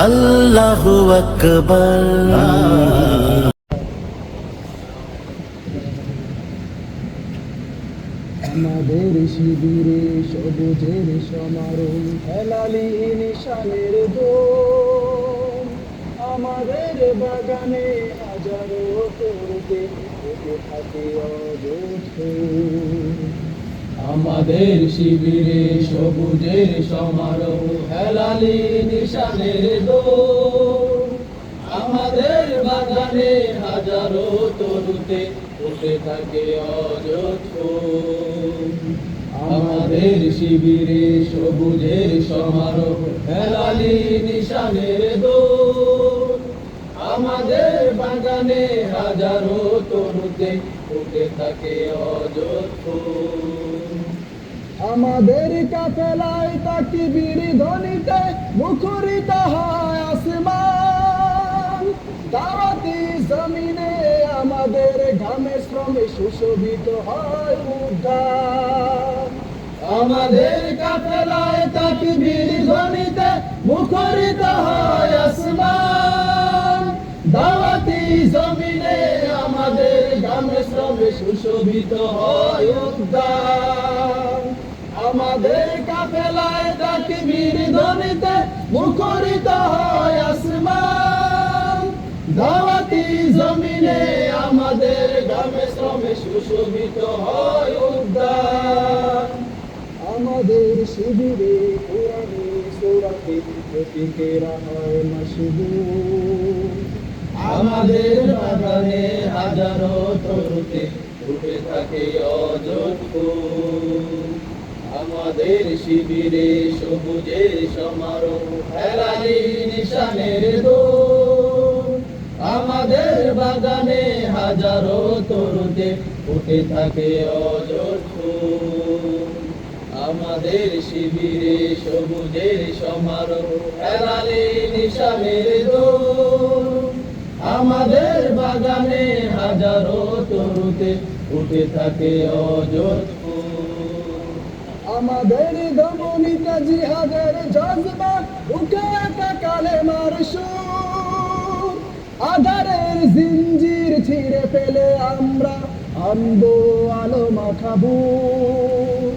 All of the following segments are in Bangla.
আল্লাহু আকবার। আমাদের শিবিরে সবুজের সমারোহ, হেলালি নিশানের দোল। আমাদের বাগানে হাজারো তরুতে ফুটে থাকে অযথ ফুল। আমাদের শিবিরে সবুজের সমারোহ, হেলালি নিশানের দোল। আমাদের বাগানে হাজারো তরুতে ফুটে থাকে অযথ ফুল। আমাদের শিবিরে সবুজের সমারোহ, হেলালি নিশানের দোল। আমাদের বাগানে হাজারো তরুতে ফুটে থাকে অযথ ফুল। আমাদের কাফেলায় তাকবীর ধ্বনিতে মুখরিত হয় আসমান। দাওয়াতি জমিনে আমাদের ঘামে শ্রমে সুশোভিত হয় উদ্যান। আমাদের কাফেলায় তাকবীর ধ্বনিতে মুখরিত হয় আসমান। দাওয়াতি জমিনে আমাদের ঘামে শ্রমে সুশোভিত হয় উদ্যান। আমাদের কাফেলায় তাকবীর ধ্বনিতে মুখরিত হয় আসমান। দাওয়াতি জমিনে আমাদের ঘামে শ্রমে সুশোভিত হয় উদ্যান। আমাদের শিবিরে কোরআনে সূরাতে প্রতীকেরা হয় মাশহুর। আমাদের বাগানে হাজারো তরুতে ফুটে থাকে অযথ ফুল। আমাদের শিবিরে সবুজের সমারোহ, হেলালি নিশানের দোল। আমাদের বাগানে হাজারো তরুতে ফুটে থাকে অযথ ফুল। আমাদের শিবিরে সবুজের সমারোহ, হেলালি নিশানের দোল। আমাদের বাগানে হাজারো তরুতে ফুটে থাকে অযথ ফুল। আমাদের দমনিতে জিহাদের জজবা, বুকে একা কালেমার সুর। আধারের জিঞ্জির ছিঁড়ে ফেলে আমরা আনবো আলো মাখা বুক।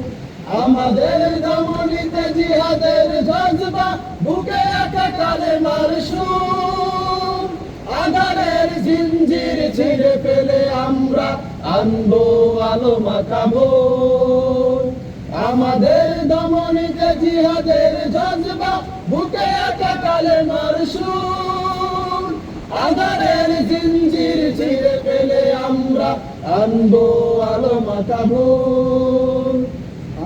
আমাদের দমনিতে জিহাদের জজবা, বুকে একা কালেমার সুর। আধারের জিঞ্জির ছিঁড়ে ফেলে আমরা আনবো আলো মাখা ভোর। আমাদের দমনিতে জিহাদের জজবা, বুকে একা কালেমার সুর। আধারের জিঞ্জির ছিঁড়ে ফেলে আমরা আনবো আলো মাখা ভোর।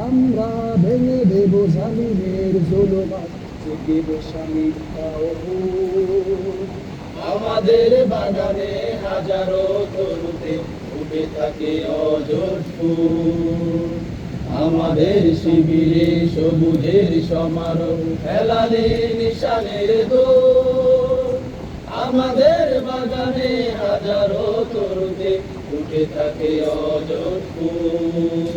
আমরা ভেঙে দেব জালিমের জুলুমাত, জেগে বসামি আমাদের বাগানে হাজারো তরুতে ফুটে থাকে অযথ ফুল। আমাদের শিবিরে সবুজের সমারোহ, হেলালি নিশানের দোল। আমাদের বাগানে হাজারো তরুতে ফুটে থাকে অযথ ফুল।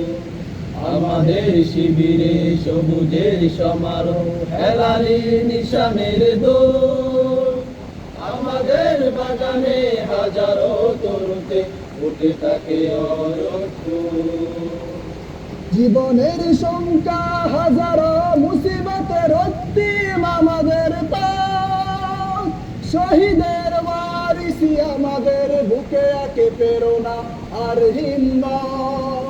আমাদের শিবিরে সবুজের সমারোহ, হেলালি নিশানের দোল। আমাদের বাগানে হাজারো তরুতে ফুটে থাকে অযথ ফুল। জীবনের শঙ্কা হাজারো মুসিবতের রক্তিম আমাদের পথ। শহীদের ওয়ারিসি আমাদের বুকে একে প্রেরণা আর হিম্মত।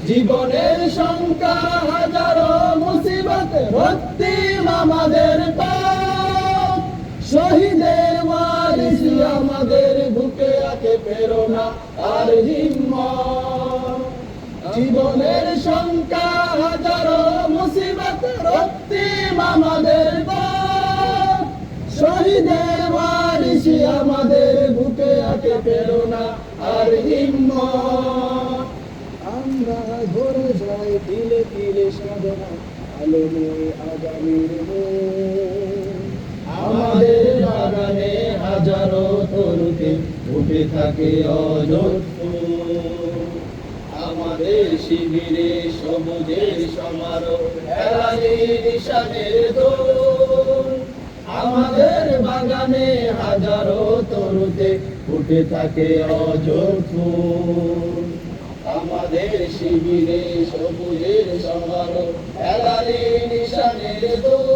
জীবনের শঙ্কা হাজারো মুসিবতের রক্তিম আমাদের পথ। শহীদের ওয়ারিসি আমাদের বুকে একে প্রেরণা আর হিম্মত। জীবনের শঙ্কা হাজারো মুসিবতের রক্তিম আমাদের পথ। শহীদের ওয়ারিসি আমাদের বুকে একে প্রেরণা আর হিম্মত। আমরা ঘরে যাই তিলে তিলে সাধনা, আলোময় আগামীর মোড়। আমাদের বাগানে হাজারো তরুতে ফুটে থাকে অযথ ফুল। আমাদের শিবিরে সবুজের সমারোহ, হেলালি নিশানের দোল। আমাদের নিশানে হাজারো তরুতে ফুটে থাকে অজর ফুল। আমাদের শিবিরে সবুজের সমারোহ হেলালি নিশানের দোল।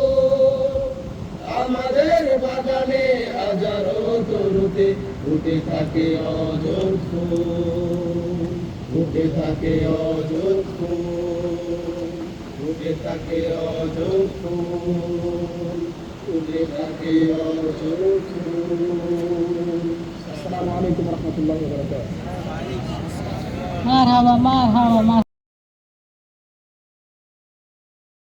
আমাদের বাগানে হাজারো তরুতে ফুটে থাকে অজর ফুল, ফুটে থাকে অজর ফুল, ফুটে থাকে অজর ফুল, ফুটে থাকে অজর ফুল। আসসালামু আলাইকুম ওয়া রাহমাতুল্লাহি ওয়া বারাকাতুহু। মারহাবা মারহাবা।